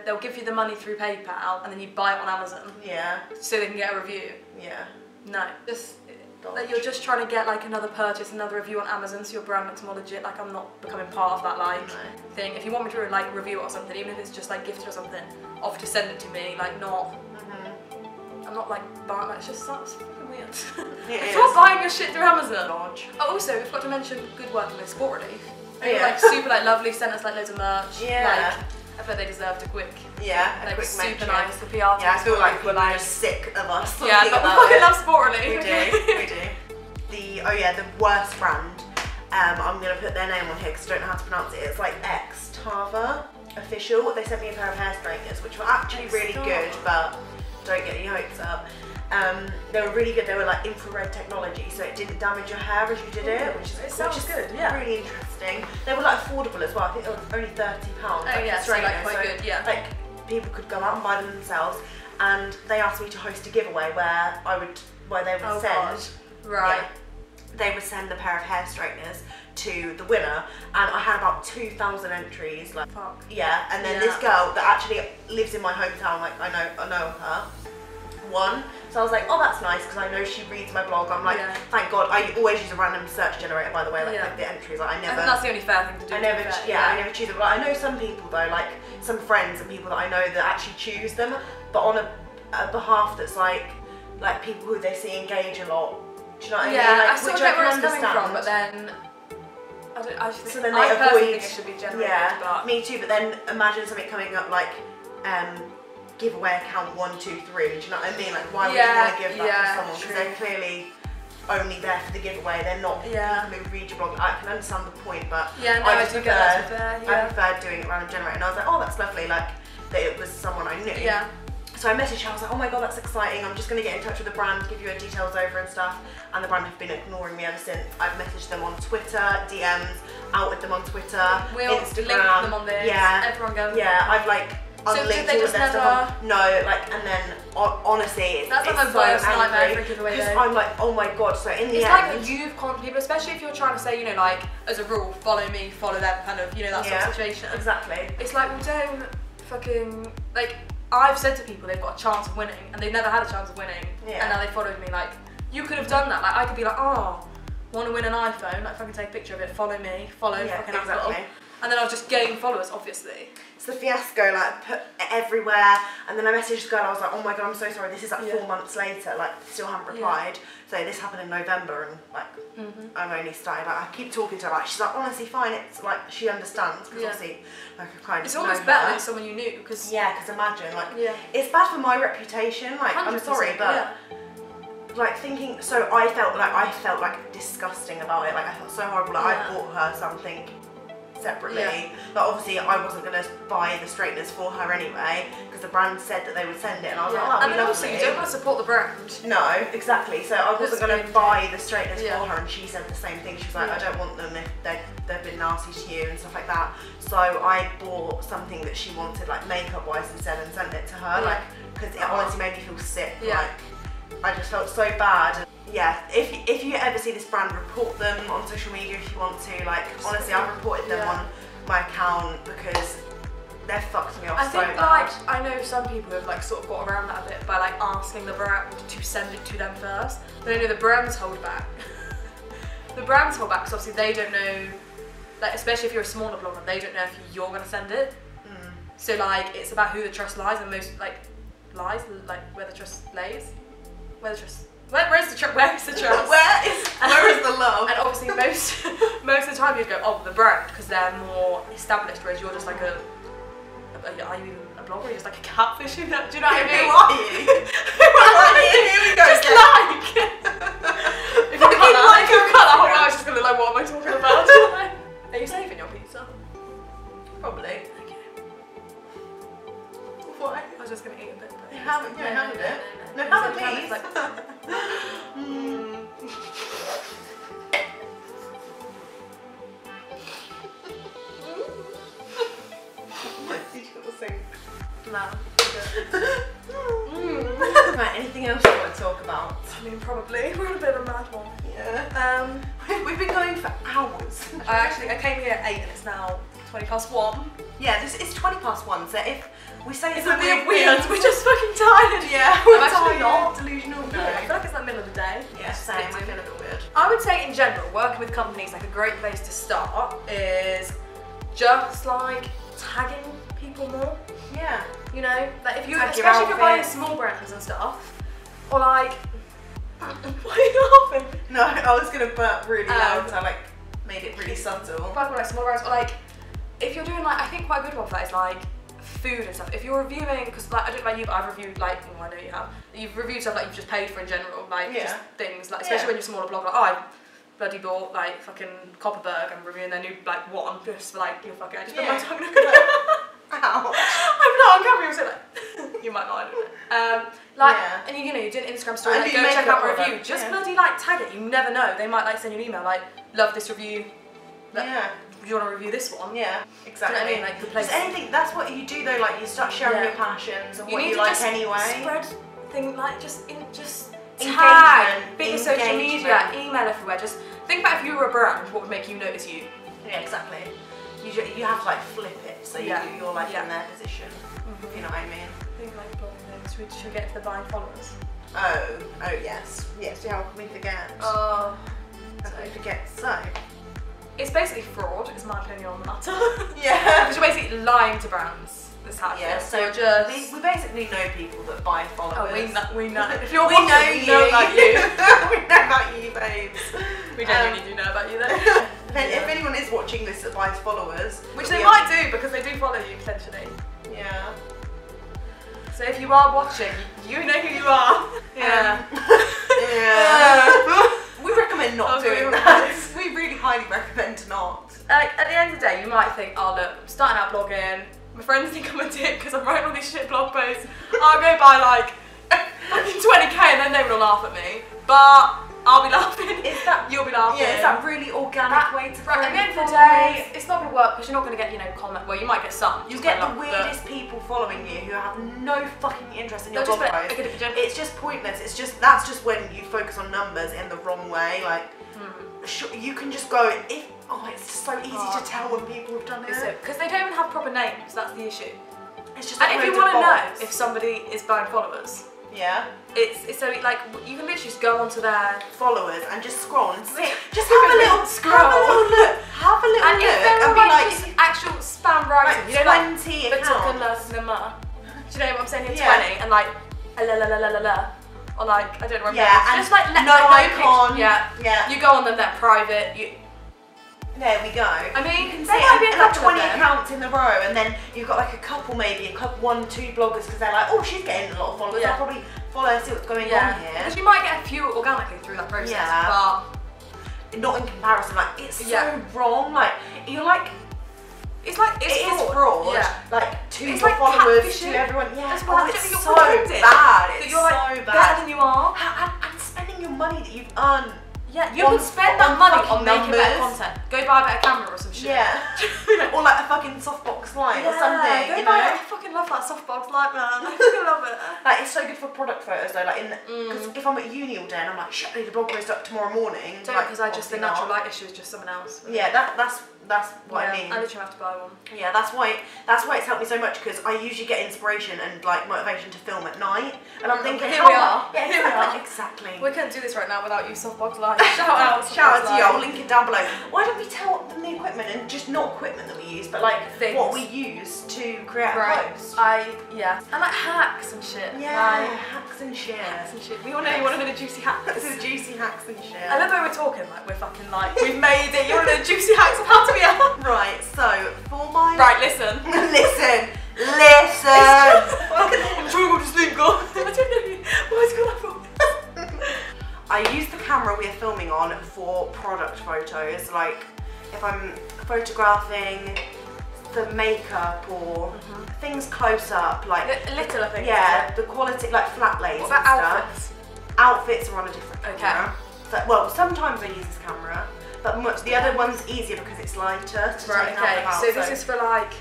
they'll give you the money through PayPal and then you buy it on Amazon? Yeah. So they can get a review? Yeah. No. Like you're just trying to get like another purchase, another review on Amazon, so your brand looks more legit. Like I'm not becoming part of that thing. If you want me to like review it or something, even if it's just like gifted or something, off to send it to me. Like not. I'm not like buying. Like, it's just that's fucking weird. It's not buying your shit through Amazon. Lodge. Oh, also we've got to mention good working with Sport Relief. They were Yeah. like super like lovely, sent us like loads of merch. Yeah. Like, I feel like they deserved a quick. Yeah. Like quick super mention. nice. The PR team. Yeah, I feel like we're like sick of us. Yeah, but we fucking love Sport Relief. We do. We do. The worst brand, I'm going to put their name on here because I don't know how to pronounce it. It's like Tava Official. They sent me a pair of hair straighteners which were actually really good, but don't get your hopes up. They were really good. They were like infrared technology, so it didn't damage your hair as you did it, which is good. Yeah, really interesting. They were like affordable as well. I think they were only £30. Oh yeah, so like quite good. Yeah, like people could go out and buy them themselves. And they asked me to host a giveaway where they would send. Right. Yeah, they would send a pair of hair straighteners to the winner, and I had about 2,000 entries. Like, fuck. Yeah, and then this girl that actually lives in my hometown, like I know of her, won. So I was like, oh, that's nice because I know she reads my blog. I'm like, thank God. I always use a random search generator, by the way, like the entries. Like, I never. And that's the only fair thing to do. I never choose them. But I know some people though, like some friends and people that I know that actually choose them, but on a behalf that's like people who they see engage a lot. Do you know what I mean? Yeah, like, I sort of get where it's coming from, but then I personally think it should be generated. But me too. But then imagine something coming up like giveaway account 1, 2, 3. Do you know what I mean? Like, why would you want to give that to someone? Because they're clearly only there for the giveaway. They're not people who read your blog. I can understand the point, but I prefer doing it random generator. And I was like, oh, that's lovely. Like that it was someone I knew. Yeah. So I messaged her, I was like, oh my God, that's exciting. I'm just going to get in touch with the brand, give you her details over and stuff. And the brand have been ignoring me ever since. I've messaged them on Twitter, DMs, outed them on Twitter, we'll Instagram. Link them on this. Yeah. Everyone goes. Yeah, I've like unlinked all of their stuff. No, like, and then honestly, that's it's like my worst nightmare for a giveaway. Because I'm like, oh my God. So in the it's end, like you've conquered people, especially if you're trying to say, you know, like as a rule, follow me, follow them, kind of, you know, that sort of situation. Exactly. It's like, well, don't fucking like. I've said to people they've got a chance of winning, and they've never had a chance of winning, and now they followed me. Like, you could have done that. Like, I could be like, oh, want to win an iPhone? Like, fucking take a picture of it, follow me, follow fucking Apple, and then I'll just gain followers, obviously. It's the fiasco, like, put everywhere, and then I messaged the girl, I was like, oh my God, I'm so sorry, this is like 4 months later, like, still haven't replied. So this happened in November, and like, I've only started, like, I keep talking to her, like, she's like, honestly, fine, it's like, she understands, because obviously, like, I kind of it's almost better than someone you knew, because... Yeah, because imagine, like, it's bad for my reputation, like, I'm sorry, but... Like thinking, so I felt like disgusting about it, like I felt so horrible, like I bought her something separately, but obviously I wasn't going to buy the straighteners for her anyway, because the brand said that they would send it, and I was like, oh, and then also you don't want to support the brand. No, exactly, so I wasn't going to buy the straighteners for her, and she said the same thing. She was like, I don't want them if they've been nasty to you and stuff like that. So I bought something that she wanted, like makeup wise instead, and sent it to her, like, because it honestly made me feel sick. Like, I just felt so bad. Yeah, if you ever see this brand, report them on social media if you want to. Like, honestly, I've reported them on my account because they've fucked me off so bad. I think, like, I know some people have, like, sort of got around that a bit by, like, asking the brand to send it to them first. But I know the brands hold back. The brands hold back because obviously they don't know, like, especially if you're a smaller blogger, they don't know if you're going to send it. So, like, it's about who the trust lies, and most, like, where the trust lays. Where is the trust? Where is the love? And obviously most of the time you'd go, oh, the brand, because they're more established, whereas you're just like are you even a blogger? You're just like a catfish, do you know what I mean? Who are you? Here we go. Just like if you cut that whole, I was just gonna be like, what am I talking about? Are you saving your pizza? Probably. Okay. please. Like, You got the same. no. Right, anything else you want to talk about? I mean, probably. We're on a bit of a mad one. Yeah. We've been going for hours. I came here at 8 and it's now 1:20. Yeah, this is 1:20, so if we say It's a something bit weird, we're just fucking tired. Yeah, we're actually not delusional. No. I feel like it's like middle of the day. Yeah, same. I feel a bit weird. I would say in general, working with companies, like a great place to start is just like tagging people more. Yeah. You know, like if you, Tag your especially if you're buying outfits. small brands and stuff, or like, why are you laughing? No, I was gonna burp really loud, so I like made it really subtle. Working with like small brands, or like if you're doing like, I think quite a good one for that is like food and stuff. If you're reviewing, because like I don't know about you, but I've reviewed like, I know you have. You've reviewed stuff like you've just paid for in general, like just things, like especially when you're a smaller blog, like I bloody bought like fucking Copperberg and reviewing their new like one just for like, you're fucking, I just put my tongue in it. Ow. I'm not on camera, so like, you might not, I don't know. Like, and you know, you're doing Instagram story, like, go check out a review, just bloody like tag it, you never know, they might like send you an email like, love this review, like, do you want to review this one? Yeah, exactly. Do you know what I mean? Like, the place. Just anything, that's what you do though, like you start sharing your passions and what you like anyway. Spread thing, like just Engagement. tag, big social media, email everywhere, just think about if you were a brand, what would make you notice you? Yeah, exactly. You have to like flip it so you're like in their position. You know what I mean? Think like blogging those. Should we get to the buying followers? Oh yes. Yes, how can we forget? Oh. How can we forget? So. It's basically fraud, is my opinion on the matter. Yeah. Because you're basically lying to brands. That's how it feels. So just... we basically know people that buy followers. Oh, we know. If you're we watching, know we know about you. We know about you, babes. We genuinely do know about you though. If anyone is watching this that buys followers, which they might do because they do follow you potentially. Yeah. So if you are watching, you know who you are. Yeah. Yeah. We recommend not doing that. We really highly recommend not. Like at the end of the day, you might think, oh look, I'm starting out blogging. My friends think I'm a dick because I'm writing all these shit blog posts. I'll go buy like fucking 20k and then they will laugh at me. But I'll be laughing. You'll be laughing. Yeah, it's that really organic way to at the end of the day, it's not going to work because you're not going to get, you know, comment. Well, you might get some. You get the weirdest people following you who have no fucking interest in your blog post. It's just pointless. That's just when you focus on numbers in the wrong way. Like, you can just go it's just so easy to tell when people have done it. Because they don't even have proper names. That's the issue. It's just and if you want to know if somebody is buying followers. Yeah. It's so like you can literally just go onto their followers and just scroll and see. Just have a little scroll. Have a little look. Have a little look. And be like just actual spam writing. Like you know, 20 like accounts. Do you know what I'm saying here? 20 and like la la la la la la. Or like I don't know. Yeah. Just like no icon. Yeah. You go on them. They're private. There we go. I mean, you can see like 20 accounts in a row, and then you've got like a couple, maybe a couple, 1, 2 bloggers because they're like, oh, she's getting a lot of followers. I'll probably follow and see what's going on here. Because you might get a few organically through that process, but not in comparison. Like it's so wrong. Like you're like. It's fraud. Yeah. Like to your like followers, to everyone. Yeah. It's so bad. It's you're like so bad. Better than you are. And spending your money that you've earned. Yeah, you can spend that money on making better content. Go buy a better camera or some shit. Yeah. Or like a fucking softbox light or something. Go buy it. I fucking love that softbox light, man. I fucking love it. Like it's so good for product photos though. Like because if I'm at uni all day and I'm like, shit, I need a blog post up tomorrow morning. Don't, because the natural light issue is just someone else. Yeah, that's what I mean. I literally have to buy one. Yeah, that's why it's helped me so much because I usually get inspiration and like motivation to film at night, and I'm thinking, here we are. Yeah, here we are. Exactly. We couldn't do this right now without you, softbox light. Shout out to you. I'll link it down below. Why don't we tell them the equipment and just not equipment that we use, but like what we use to create a post? And like hacks and shit. Yeah, hacks and shit. We all know you want to know the juicy hacks. This is juicy hacks and shit. I love how we're talking like we're fucking like we've made it. You want to know the juicy hacks of how to be out. Right. So for my listen. listen. I'm trying to go to sleep, girl. I don't know why it's gone like I use the camera we are filming on for product photos, like if I'm photographing the makeup or things close up, like littler things. Yeah, the quality, like flat lays. What about outfits? outfits are on a different camera. So, well, sometimes I use this camera, but the other one's easier because it's lighter to take out and about. So this is for like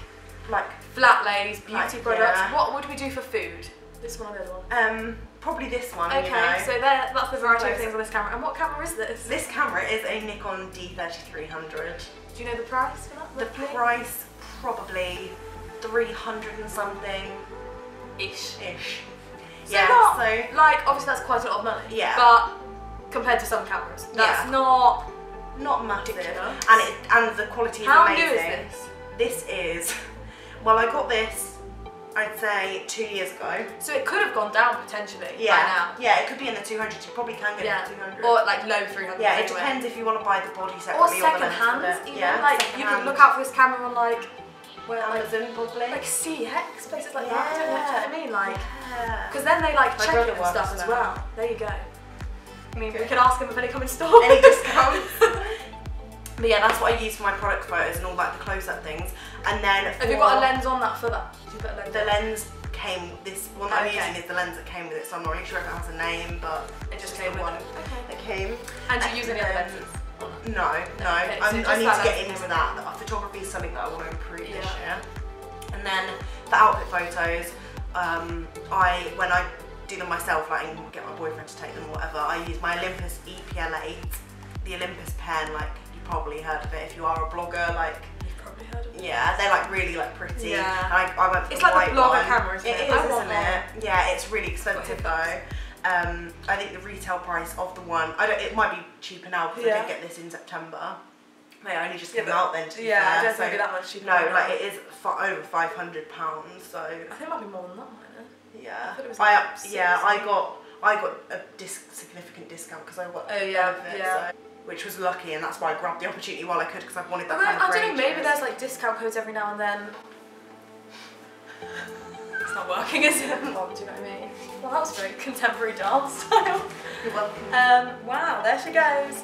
flat lays, beauty products. Yeah. What would we do for food? This one or the other one? Probably this one. Okay, you know. so that's the variety of things on this camera. And what camera is this? This camera is a Nikon D3300. Do you know the price for that? The price probably 300 and something. Ish. So Yeah. not, so like obviously that's quite a lot of money. Yeah. But compared to some cameras, that's not massive. ridiculous. And the quality is How amazing. new is this? This is, well, I got this, I'd say 2 years ago. So it could have gone down potentially by Yeah. now. Yeah, it could be in the 200s. You probably can get it in the 200. Or like low 300. Yeah, it anyway. depends if you want to buy the body Or separately or the second lens hand, with it. even. Yeah, like you can look out for this camera on like Amazon probably. like CX places like that. Do you know what I mean? Like, yeah. because then they like My check brother it and stuff works as there. well. There you go. I mean, we can ask them if they come in store. Any discounts? But yeah, that's what I use for my product photos and all like the close-up things. And then Have you got a lens on that for that? Did you put a lens the on? lens came, this one that I'm Okay. using is the lens that came with it, so I'm not really sure if it has a name, but It just it's came the with one it. Okay. that came. And do you use any other lenses? No. Okay, so I just need that to lens get came into with that. Photography is something that I want to improve this Yeah. year. And then the outfit photos, when I do them myself, like and get my boyfriend to take them or whatever, I use my Olympus EPL8, the Olympus Pen, like you probably heard of it if you are a blogger, like You've probably heard of it. yeah, they're like really like pretty. Yeah. I went for It's the like white a blogger one. camera, isn't it? It is, I want isn't it? Yeah, it's really expensive though. I think the retail price of the one, it might be cheaper now because I did get this in September. They only just came out then, to be fair. I don't think so it'd be that much cheaper. no, now. like it is over £500, so I think it might be more than that, mightn't it? yeah. I thought it was like I got a significant discount because I got benefits, so, which was lucky, and that's why I grabbed the opportunity while I could because I've wanted that kind of I don't know, maybe ages. there's like discount codes every now and then. It's not working, is it? Oh, do you know what I mean? Well, that was very contemporary dance style. You're welcome. Wow, there she goes.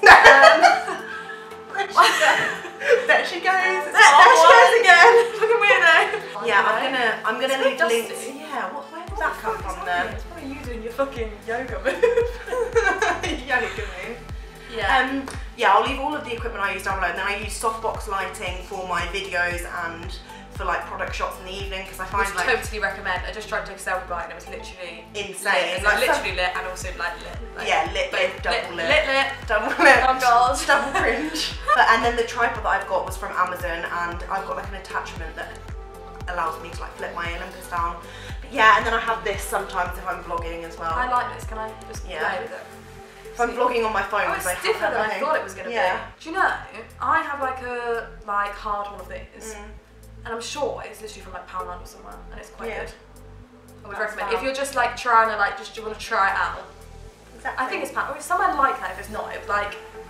There she goes. There she goes again. Fucking weirdo. Yeah, I'm gonna leave dusty. links. Yeah, where did that come from then? It's probably you doing your fucking yoga move. Yoga move. Yeah. Yeah, I'll leave all of the equipment I use down below, and then I use softbox lighting for my videos and for like product shots in the evening because I find like totally recommend. I just tried to take a selfie bite and it was literally insane. Lit. Like literally lit and also like lit. Like, yeah, lit, double lit. Oh god. Double cringe. And then the tripod that I've got was from Amazon, and I've got like an attachment that allows me to like flip my Olympus down. But yeah, and then I have this sometimes if I'm vlogging as well. I like this. Can I just play with it? If I'm vlogging on my phone, Oh, it's stiffer than I thought it was going to be. Do you know, I have like a hard one of these, and I'm sure it's literally from like Poundland or somewhere, and it's quite good. I would recommend if you're just like trying to like you want to try it out. Exactly. I think it's Poundland. It's somewhere like that. If it's not, it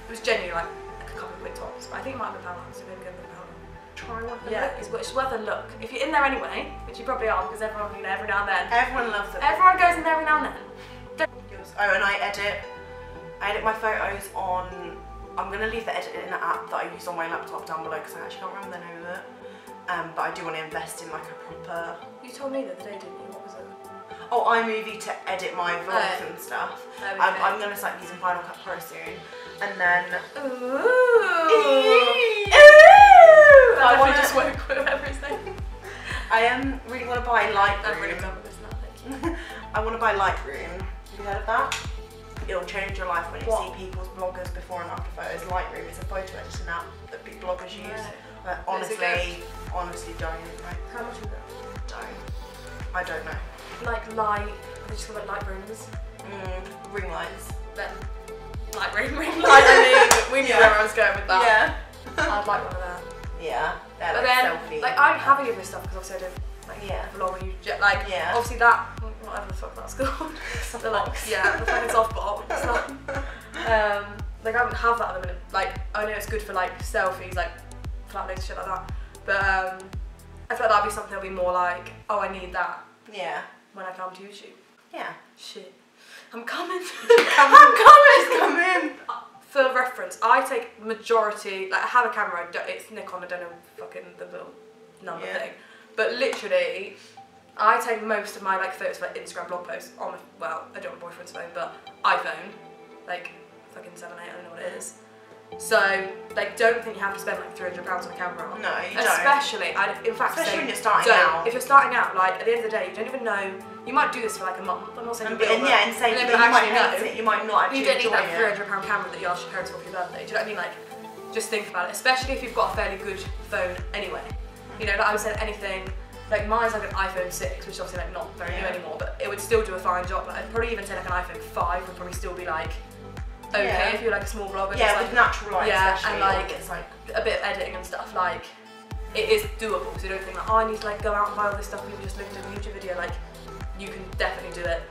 was genuinely like a couple of quid tops. But I think it might be Poundland, so maybe go with Poundland. Try one. Yeah, it's worth a look. If you're in there anyway, which you probably are, because everyone every now and then. Everyone loves it. Everyone goes in there every now and then. Oh, and I edit my photos on, I'm going to leave the editing app that I use on my laptop down below because I actually can't remember the name of it. But I do want to invest in like a proper... You told me the other day, didn't you? What was it? Oh, iMovie to edit my vlogs and stuff. Okay. I'm going to start using Final Cut Pro soon. And then... Ooh! I want to just woke with everything. I really want to buy Lightroom. I'm really done with this now, thank you. I want to buy Lightroom. Have you heard of that? It'll change your life when you see people's bloggers before and after photos. Lightroom is a photo editing app that big bloggers use. But honestly don't. Like, how much is it? I don't know. Like light, they just call it light rooms. Ring lights. Then light ring light. I mean, we knew where I was going with that. Yeah. I'd like one of them. Yeah. They're But like then, selfie. like I don't have any of this stuff because obviously I don't vlog and you obviously that whatever the fuck that's called. The fucking softball. It's not. Like I don't have that at the minute. Like I know it's good for like selfies, like flat lays, shit like that. But I feel like that'd be something that'd be more like, oh, I need that. Yeah. When I come to YouTube. Yeah. Shit. I'm coming. I'm coming. For reference, I take majority. Like I have a camera. It's Nikon. I don't know fucking the little number thing. But literally, I take most of my like photos for like, Instagram blog posts on my, well, I do it on my boyfriend's phone, but iPhone, like fucking 7, 8, I don't know what it is. So, like, don't think you have to spend like £300 on a camera. No, you don't. Especially, especially when you're starting out. If you're starting out, like, at the end of the day, you don't even know. You might do this for like a month. I'm not saying you will, and yeah, and say that you might hate it. You might not actually enjoy it. You don't need that £300 camera that you asked your parents for your birthday. Do you know what I mean? Like, just think about it. Especially if you've got a fairly good phone anyway. You know, like I would say anything. Like mine's like an iPhone 6, which is obviously like not very new anymore, but it would still do a fine job. Like, I'd probably even say like an iPhone 5 would probably still be like okay if you're like a small blogger. Yeah, just, with natural light especially. And like it's like a bit of editing and stuff. Like it is doable. So you don't think like, oh, I need to like go out and buy all this stuff. People just looked at a YouTube video. Like you can definitely do it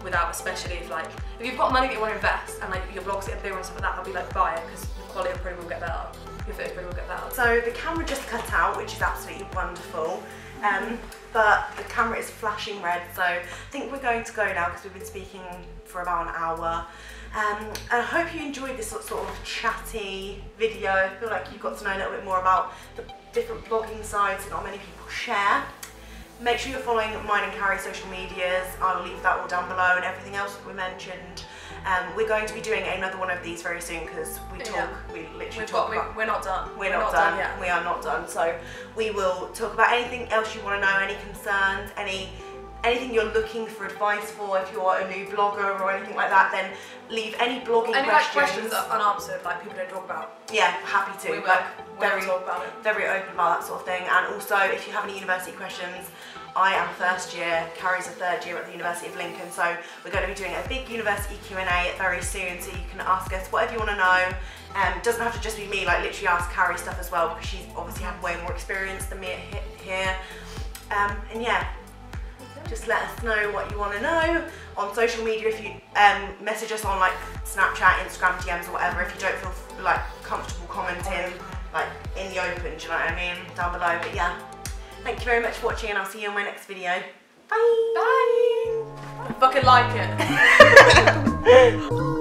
without, especially if like if you've got money that you want to invest and like your blog's getting bigger and stuff like that, I'll be like buy it because the quality of probably will get better. Your footage probably will get better. So the camera just cut out, which is absolutely wonderful. But the camera is flashing red, so I think we're going to go now because we've been speaking for about an hour. And I hope you enjoyed this sort of chatty video. I feel like you got to know a little bit more about the different blogging sites that not many people share. Make sure you're following mine and Carrie's social medias. I'll leave that all down below and everything else that we mentioned. We're going to be doing another one of these very soon because we literally talk about... We're not done. We're not done yet. We are not done. So we will talk about anything else you want to know, any concerns, anything you're looking for advice for. If you're a new blogger or anything like that, then leave any blogging questions. Like questions that are unanswered, like people don't talk about. Yeah, happy to. We will. We'll talk about it. Very open about that sort of thing. And also, if you have any university questions, I am first year, Carrie's a third year at the University of Lincoln, so we're going to be doing a big university Q&A very soon, so you can ask us whatever you want to know. It doesn't have to just be me, like literally ask Carrie stuff as well, because she's obviously had way more experience than me here. And yeah, just let us know what you want to know on social media. If you message us on like Snapchat, Instagram, DMs or whatever, if you don't feel like comfortable commenting like in the open, do you know what I mean, down below. But yeah, thank you very much for watching and I'll see you in my next video. Bye! Bye! I fucking like it.